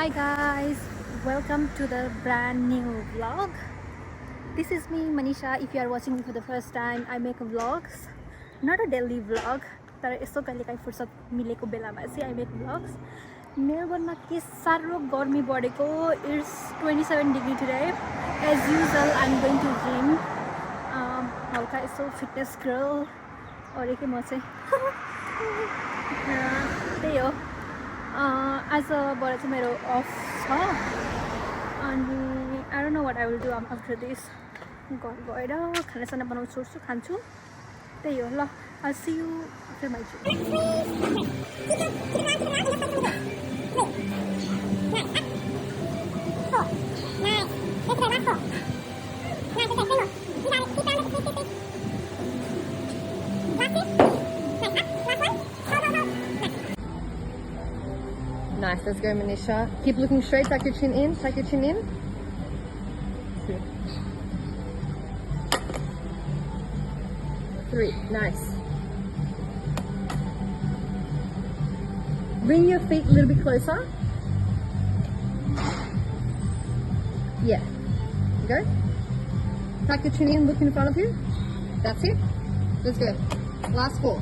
Hi guys, welcome to the brand new vlog. This is me Manisha. If you are watching me for the first time, I make vlogs, not a daily vlog. तर यसो कहिलेकाहीँ फुर्सद मिलेको बेलामा चाहिँ I make vlogs. मेलबर्नमा के साह्रो गर्मी बढेको. It's 27 degree today. As usual, I'm going to gym. हल्का यसो fitness girl. अरे के म चाहिँ त्यही हो. आजबाट चाहिँ मेरो अफ छ अनि I don't know what I will do after this. घर गएर खानासाना बनाउनु छोड्छु खान्छु त्यही हो ल. I'll see you after my gym. Nice, let's go Manisha. Keep looking straight, tuck your chin in, tuck your chin in. 2, 3, nice. Bring your feet a little bit closer. Yeah, go. Tuck your chin in, look in front of you. That's it. Let's go. Last 4.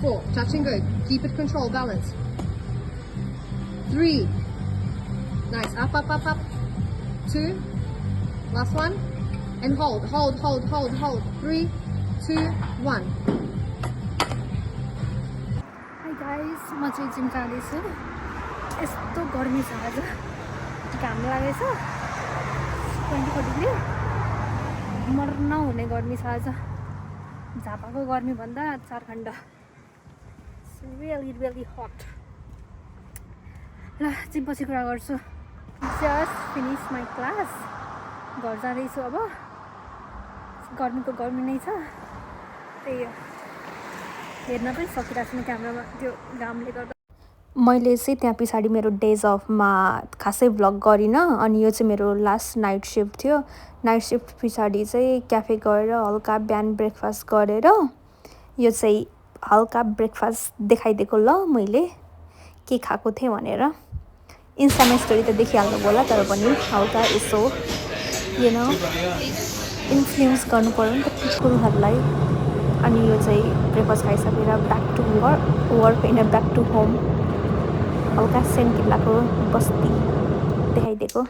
4, touch and go. Keep it control, balance. 3, nice, up, up, up, up. 2, last one, and hold, 3, 2, 1. Hi guys, म चाहिँ gym जाँदैछु. यस्तो गर्मी छ आज, घाम लागेछ 24 degree. मर्न हुने गर्मी छ आज. झापाको गर्मी भन्दा 4 खण्ड. It's really hot. ल जिम पछि कुरा गर्छु. Just finish my class. घर जाँदैछु अब. गर्मीको गर्मी नै छ. त्यही हो. हेर्न पनि सकिरहेको छैन क्यामेरामा त्यो घामले गर्दा. मैले चाहिँ त्यहाँ पछाडि मेरो डेज अफमा खासै भ्लग गरिनँ. अनि यो चाहिँ मेरो लास्ट नाइट सिफ्ट थियो. नाइट सिफ्ट पछाडि चाहिँ क्याफे गएर हल्का बिहान ब्रेकफास्ट गरेर यो चाहिँ हल्का ब्रेकफास्ट देखाइदिएको ल मैले के खाएको थिएँ भनेर. इन्स्टामा स्टोरी त देखिहाल्नु होला तर पनि हल्का यसो यु नो इन्फ्लुएन्स गर्नु पर्यो नि त पिपुलहरूलाई. अनि यो चाहिँ ब्रेकफास्ट खाइसकेर ब्याक टु वर्क होइन ब्याक टु होम हल्का सेन्टिलाको बस्ती देखाइदिएको.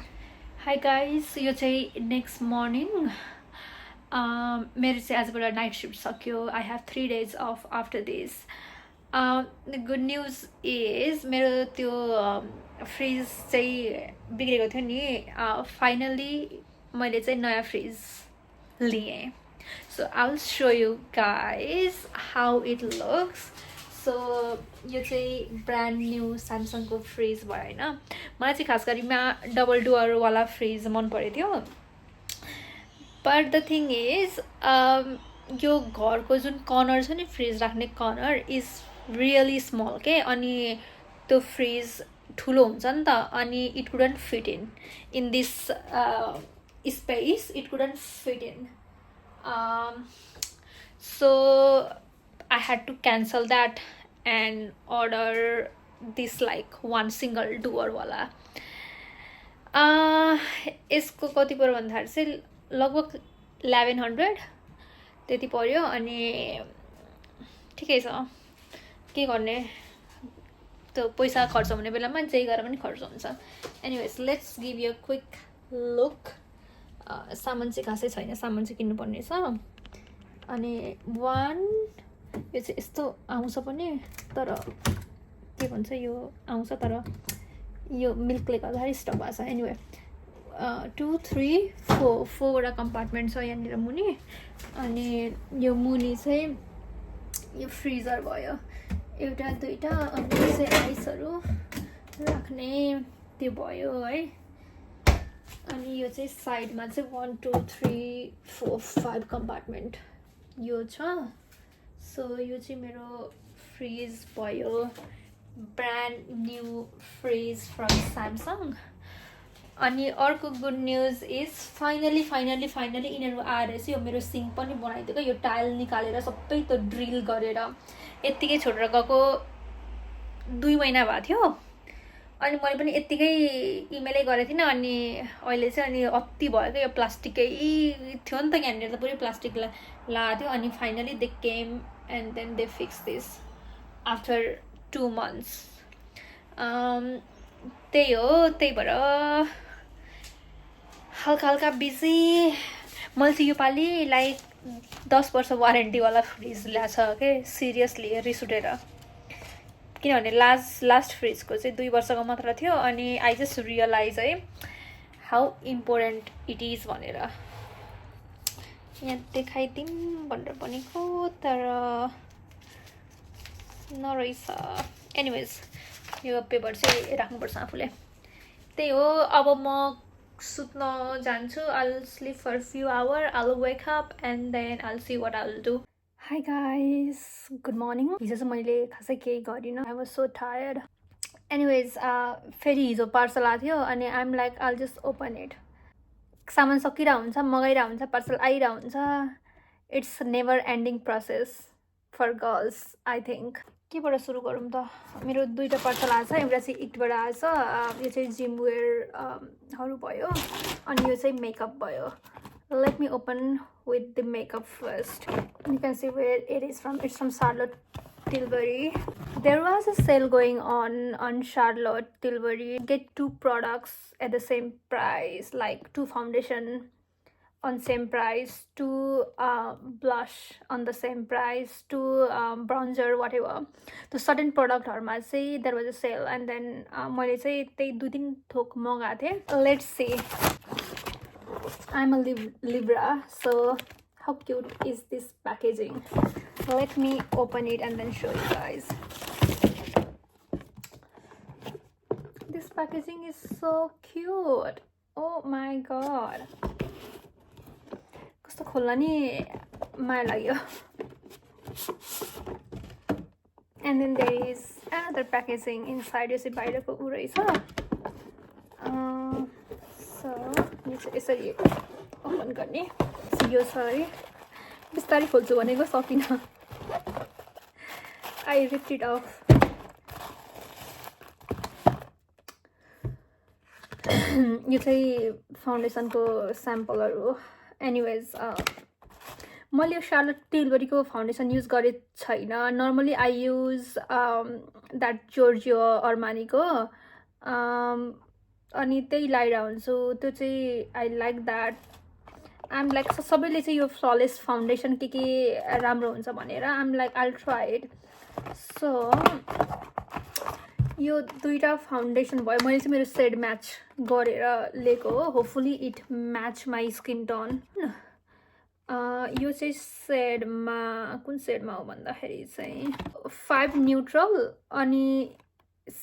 हाई गाइस, यो चाहिँ नेक्स्ट मर्निङ. मेरो चाहिँ आजबाट नाइट सिफ्ट सक्यो. I have 3 days of after this. The good news is मेरो त्यो फ्रिज चाहिँ बिग्रेको थियो नि. फाइनली मैले चाहिँ नयाँ फ्रिज लिएँ. So I will so you guys how it looks. So यो चाहिँ ब्रान्ड न्यू स्यामसङको फ्रिज भयो होइन. मलाई चाहिँ खास गरिमा डबल डुअरवाला फ्रिज मन परेको थियो. बट द थिङ इज यो घरको जुन कर्नर छ नि फ्रिज राख्ने कर्नर इज रियली स्मल के. अनि त्यो फ्रिज ठुलो हुन्छ नि त. अनि it couldn't fit in this space. It couldn't fit in. So I had to cancel that and order this like one single डुअरवाला. यसको कति पऱ्यो भन्दाखेरि चाहिँ लगभग 1100 त्यति पऱ्यो. अनि ठिकै छ के गर्ने. त्यो पैसा खर्च हुने बेलामा जे गरेर पनि खर्च हुन्छ. Anyways let's give you quick look. सामान चाहिँ खासै छैन. सामान चाहिँ किन्नुपर्ने छ. अनि यो चाहिँ यस्तो आउँछ पनि तर के भन्छ यो आउँछ तर यो मिल्कले गर्दाखेरि स्टक भएको छ. एनिवे 2, 3, 4वटा कम्पार्टमेन्ट छ यहाँनिर मुनि. अनि यो मुनि चाहिँ यो फ्रिजर भयो एउटा 2टा. अनि चाहिँ आइसहरू राख्ने त्यो भयो है. अनि यो चाहिँ साइडमा चाहिँ 1, 2, 3, 4, 5 कम्पार्टमेन्ट यो छ. सो यो चाहिँ मेरो फ्रिज भयो. Brand new fridge from Samsung. अनि अर्को गुड न्युज इज फाइनली यिनीहरू आएर चाहिँ यो मेरो सिङ्क पनि बनाइदिएको. यो टाइल निकालेर सबै त्यो ड्रिल गरेर यत्तिकै छोडेर गएको 2 महिना भएको थियो. अनि मैले पनि यत्तिकै इमेलै गरेको थिइनँ अनि अहिले चाहिँ अनि अति भयो क्या यो प्लास्टिकै थियो नि त यहाँनिर त पुरै प्लास्टिक लगाएको थियो अनि finally they came and then they fix this after 2 months त्यही हो त्यही भएर हल्का हल्का बिजी मैले चाहिँ योपालि लाइक 10 वर्ष वारेन्टीवाला फ्रिज ल्याएको छ के सिरियसली रिस उठेर किनभने लास्ट फ्रिजको चाहिँ 2 वर्षको मात्र थियो अनि आई जस्ट रियलाइज है हाउ इम्पोर्टेन्ट इट इज भनेर यहाँ देखाइदिउँ भनेर भनेको तर नरहेछ एनिवेज यो पेपर चाहिँ राख्नुपर्छ आफूले त्यही हो अब म सुत्न जान्छु I'll sleep for a few hours I'll wake up and then I'll see what I'll do Hi guys, good morning. हिजो चाहिँ मैले खासै केही गरिनँ I was so tired. Anyways, फेरि हिजो पार्सल आएको थियो अनि I'm like I'll just open it. सामान सकिरहेको हुन्छ मगाइरहेको हुन्छ पार्सल आइरहेको हुन्छ It's never ending process for girls, I think. केबाट सुरु गरौँ त मेरो 2टा पार्सल आएछ एउटा चाहिँ इटबाट आएछ यो चाहिँ जिम वेयरहरू भयो अनि यो चाहिँ मेकअप भयो Let me open with the makeup first. You can see where it is from. It's from Charlotte Tilbury. There was a sale going on Charlotte Tilbury. Get 2 products at the same price, like 2 foundation on same price, 2 blush on the same price, 2 bronzer, whatever. The certain product or say there was a sale and then मैले चाहिँ त्यही 2-3 थोक मगाएको थिएँ. Let's see. I'm a Libra, so how cute is this packaging? Let me open it and then show you guys. This packaging is so cute. Oh my god. कस्तो खोल्न नि माया लाग्यो. And then there is another packaging inside. यो चाहिँ बाहिरको उ रहेछ. So यो चाहिँ यसरी ओपन गर्ने यो छ है बिस्तारै खोल्छु भनेको सकिनँ I ripped it off. यो चाहिँ फाउन्डेसनको स्याम्पलहरू हो एनिवेज मैले यो शार्लोट टिलबरीको फाउन्डेसन युज गरेको छैन normally I use that Giorgio अर्मानीको अनि त्यही लगाइरहेको हुन्छु त्यो चाहिँ I like that I'm like सबैले चाहिँ यो फ्ललेस फाउन्डेसन के राम्रो हुन्छ भनेर I'm like I'll try it so यो 2टा फाउन्डेसन भयो मैले चाहिँ मेरो सेड म्याच गरेर लिएको हो hopefully it match my skin tone यो चाहिँ सेडमा कुन सेडमा हो भन्दाखेरि चाहिँ 5 न्युट्रल अनि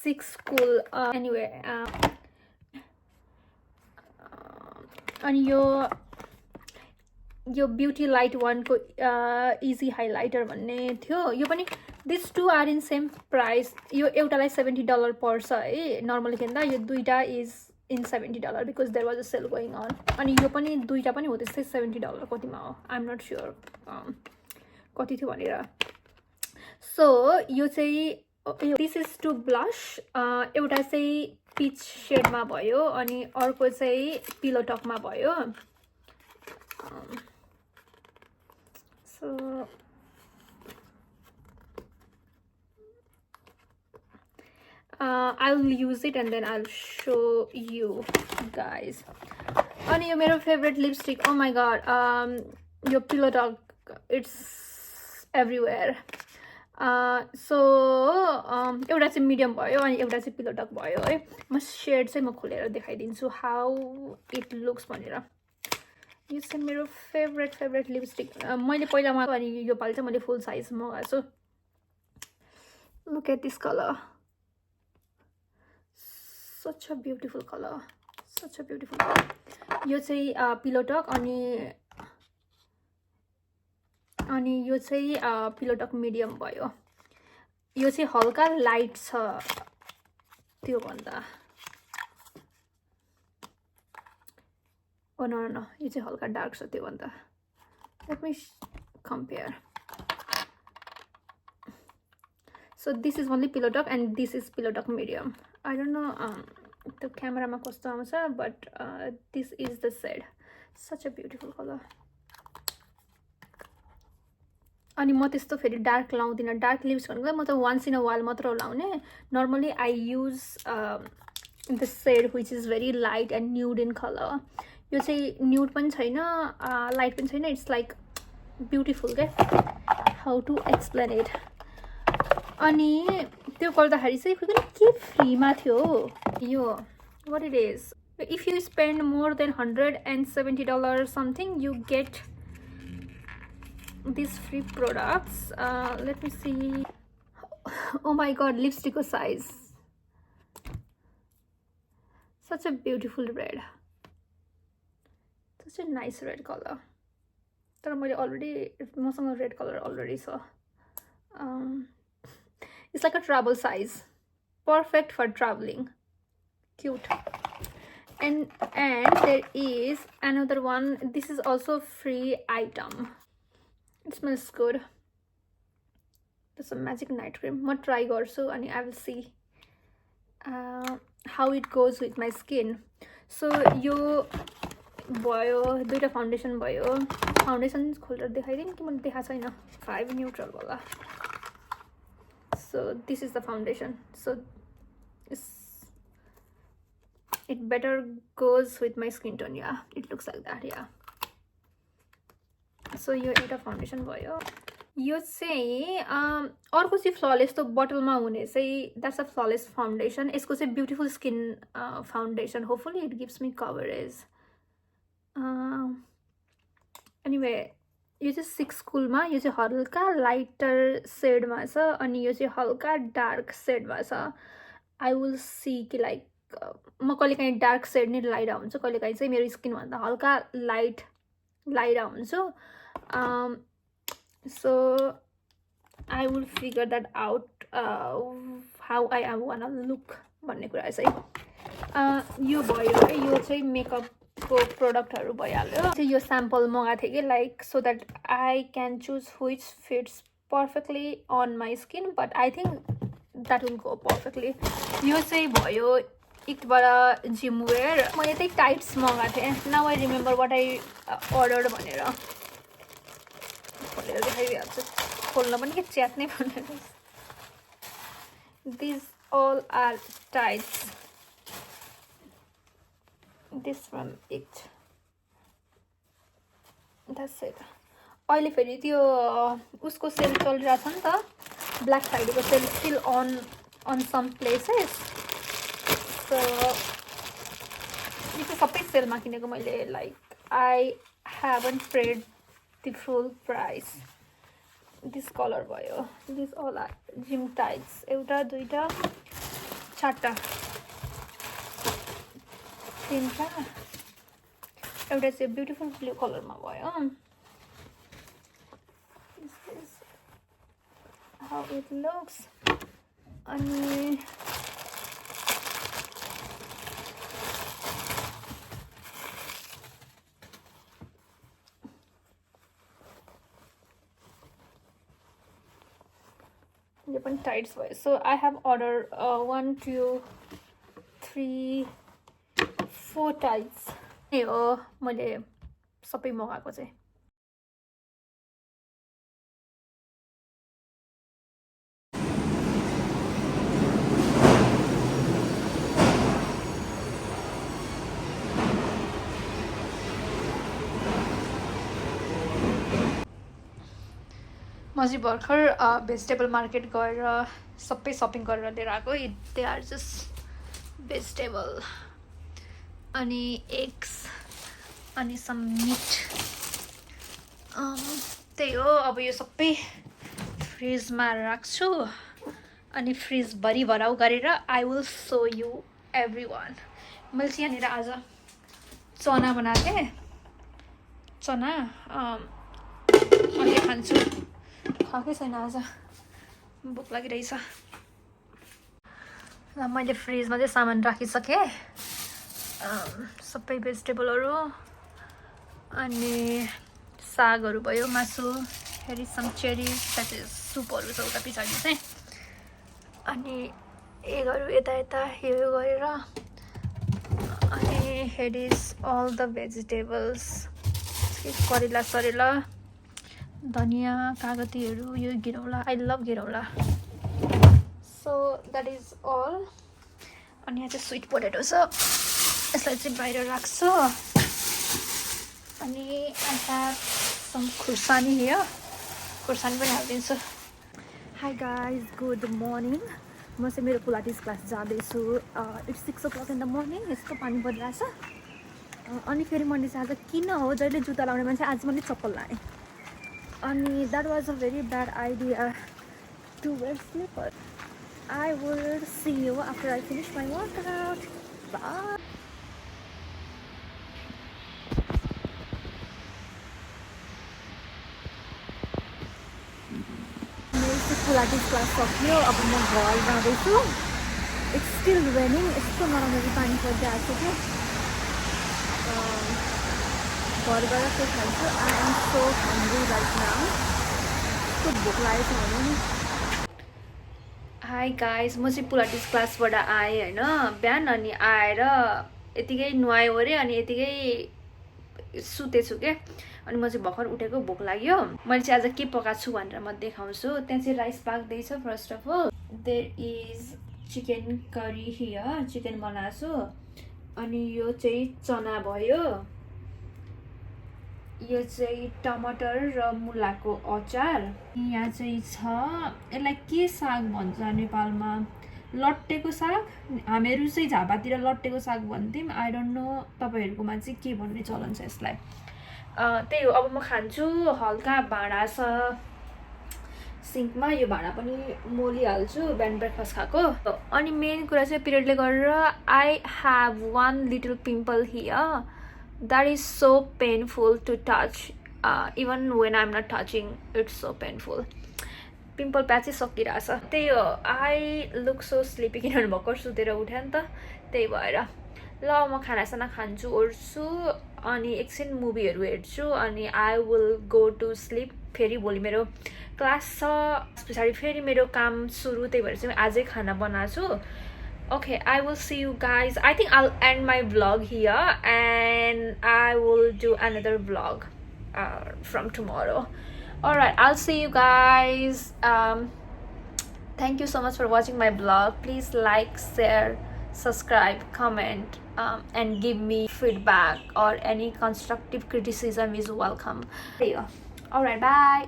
6 कुल एनिवे अनि यो ब्युटी लाइट 1 को इजी हाइलाइटर भन्ने थियो यो पनि this 2 are in same price यो एउटालाई $70 पर्छ है नर्मली किन्दा यो 2टा is in $70 because there was a sale going on अनि यो पनि 2टा पनि हो त्यस्तै $70 कतिमा हो आइ एम नट स्योर कति थियो भनेर सो यो चाहिँ दिस इज टु ब्लस एउटा चाहिँ पिच शेडमा भयो अनि अर्को चाहिँ पिलो टकमा भयो so I'll use it and then I'll show you guys. And your my favorite lipstick. Oh my god. Your Pillow Talk. It's everywhere. So एउटा चाहिँ मिडियम भयो अनि एउटा चाहिँ पिलो टक भयो है म शेड चाहिँ म खोलेर देखाइदिन्छु हाउ इट लुक्स भनेर यो चाहिँ मेरो फेभरेट लिपस्टिक मैले पहिला मगाएको अनि यो पालि चाहिँ मैले फुल साइज मगाएको छु look at this colour such a beautiful color यो चाहिँ पिलो टक अनि यो चाहिँ पिलो टक मिडियम भयो यो चाहिँ हल्का लाइट छ त्यो भन्दा ओ नो यो चाहिँ हल्का डार्क छ त्यो भन्दा let me compare so this is only pillow talk and this is pillow talk medium I don't know the camera कस्तो आउँछ, but this is the shade. Such a beautiful color. अनि म त्यस्तो फेरि डार्क लाउँदिनँ, डार्क लिप्स भनेको म त once in a while मात्र लाउने. Normally I use the shade which is very light and nude in color. यो चाहिँ nude पनि छैन, light पनि छैन. It's like beautiful के. How to explain it? अनि त्यो गर्दाखेरि चाहिँ कुनै के फ्रीमा थियो यो. What it is? If you spend more than $170 or something, you get these free products. Let me see. Oh my god, lipstick size. Such a beautiful red. Such a nice red color. तर मैले already मसँग red color already छ. It's like a travel size. Perfect for traveling. Cute. And there is another one. This is also a free item. It smells good. This is a magic night cream. I'm try garchu and I will see how it goes with my skin. So यो भयो दुईटा foundation भयो. Foundation खोलेर देखाइदिउँ कि मैले देखाएको छैन. 5 neutral वाला. So this is the foundation. So it better goes with my skin tone. Yeah, it looks like that. Yeah. So यो एउटा फाउन्डेसन भयो. यो चाहिँ अर्को चाहिँ फ्ललेस त बोटलमा हुने चाहिँ that's a flawless foundation. यसको चाहिँ beautiful skin foundation. Hopefully it gives me coverage. Anyway, यो चाहिँ 6 coolमा, यो चाहिँ हल्का लाइटर शेडमा छ अनि यो चाहिँ हल्का डार्क शेडमा छ. I will see कि like म कहिलेकाहीँ डार्क शेड नै लाइरा हुन्छ, कहिलेकाहीँ चाहिँ मेरो स्किन भन्दा हल्का लाइरा हुन्छु. So I will figure that out how I wanna look भन्ने कुरा चाहिँ. यो भयो है, यो चाहिँ मेकअप को प्रोडक्टहरु भइहाल्यो. चाहिँ यो स्याम्पल मगाएको थिएँ कि like so that I can choose which fits perfectly on my skin, but I think that will go perfectly. यो चाहिँ भयो इकबाट जिम वेयर. मैले चाहिँ टाइट्स मगाएको थिएँ. Now I remember what I ordered भनेर. खोलेर देखाइदिन्छु. खोल्न पनि के च्यात्नै पर्ने. These all are tights. This from it. That's it. अहिले फेरि त्यो उसको सेल चलिरहेछ नि त. ब्ल्याक फ्राइडेको सेल still on some places. So यो चाहिँ सबै सेलमा किनेको मैले. Like I haven't paid the full price. This color भयो. These all are gym tights. एउटा दुईटा चारटा तीनटा. एउटा चाहिँ beautiful blue color मा भयो. This is how it looks. अनि यो पनि टाइट्स भयो. So I have ordered 1 2 3 4 tights. ए हो मैले सबै मगाएको चाहिँ. म चाहिँ भर्खर भेजिटेबल मार्केट गएर सबै शपिङ गरेर लिएर आएको. दे आर जस्ट भेजिटेबल अनि एग्स अनि सम मिट. त्यही हो. अब यो सबै फ्रिजमा राख्छु अनि फ्रिज भरिभराउ गरेर I will so you everyone. मैले चाहिँ यहाँनिर आज चना बनाएको थिएँ. चना अहिले खान्छु. खाएकै छैन आज. भोक लागिरहेछ. र मैले फ्रिजमा चाहिँ सामान राखिसकेँ. सबै भेजिटेबलहरु अनि सागहरु भयो, मासु, हेरी सम चेरी, द्याट इज सुपहरु छ उता पछाडि चाहिँ. अनि एगहरू यता यता यो गरेर अनि here is all the vegetables करेला सरेला धनिया कागतीहरू यो गिरौला I love गिरौला so that is all अनि यहाँ चाहिँ स्वीट पोटेटो छ यसलाई चाहिँ बाहिर राख्छु अनि I have some खुर्सानी here खुर्सानी पनि हालिदिन्छु Hi guys, good morning. म चाहिँ मेरो पिलाटेस क्लास जाँदैछु it's 6 o'clock in the morning यस्तो पानी परिरहेछ अनि फेरि मैले चाहिँ आज किन हो जहिले जुत्ता लाउने मान्छे आज मैले चप्पल लाएँ अनि that was a very bad idea to wear slipper I will see you after I finish my workout. Bye. Pilates class सक्यो अब म घर जाँदैछु इट्स स्टिल रेनिङ यस्तो नराम्ररी पानी परिरहेको छ कि घर गएर के खान्छु I am so hungry right now यस्तो भोक लागेको छ भने नि हाई गाइज म चाहिँ पिलाटेस क्लासबाट आएँ होइन बिहान अनि आएर यतिकै नुहायो अरे अनि यतिकै सुतेछु के अनि म चाहिँ भर्खर उठेको भोक लाग्यो मैले चाहिँ आज के पकाएको छु भनेर म देखाउँछु त्यहाँ चाहिँ राइस पाक्दैछ first of all there is chicken curry here chicken बनाएको छु अनि यो चाहिँ चना भयो यो चाहिँ टमाटर र मुलाको अचार यहाँ चाहिँ छ यसलाई के साग भन्छ नेपालमा लट्टेको साग हामीहरू चाहिँ झापातिर लट्टेको साग भन्थ्यौँ आई डोन्ट नो तपाईँहरूकोमा चाहिँ के भन्ने चलन छ यसलाई त्यही हो अब म खान्छु हल्का भाँडा छ सिङ्कमा यो भाँडा पनि मोलिहाल्छु बिहान ब्रेकफास्ट खाएको अनि मेन कुरा चाहिँ पिरियडले गरेर I have one little pimple here that is so painful to touch even when I am not touching it's so painful pimple प्याचै सकिरहेछ त्यही हो आई लुक सो स्लिपी किनभने भर्खर सुतेर उठ्यो नि त त्यही भएर ल म खानासाना खान्छु ओर्छु अनि एकछिन मुभीहरू हेर्छु अनि I will go to sleep फेरि भोलि मेरो क्लास छ पछाडि फेरि मेरो काम सुरु त्यही भएर चाहिँ आजै खाना बनाएको छु okay I will see you guys I think I'll end my vlog here and I will do another vlog from tomorrow alright I'll see you guys thank you so much for watching my vlog please like share subscribe comment and give me feedback or any constructive criticism is welcome alright bye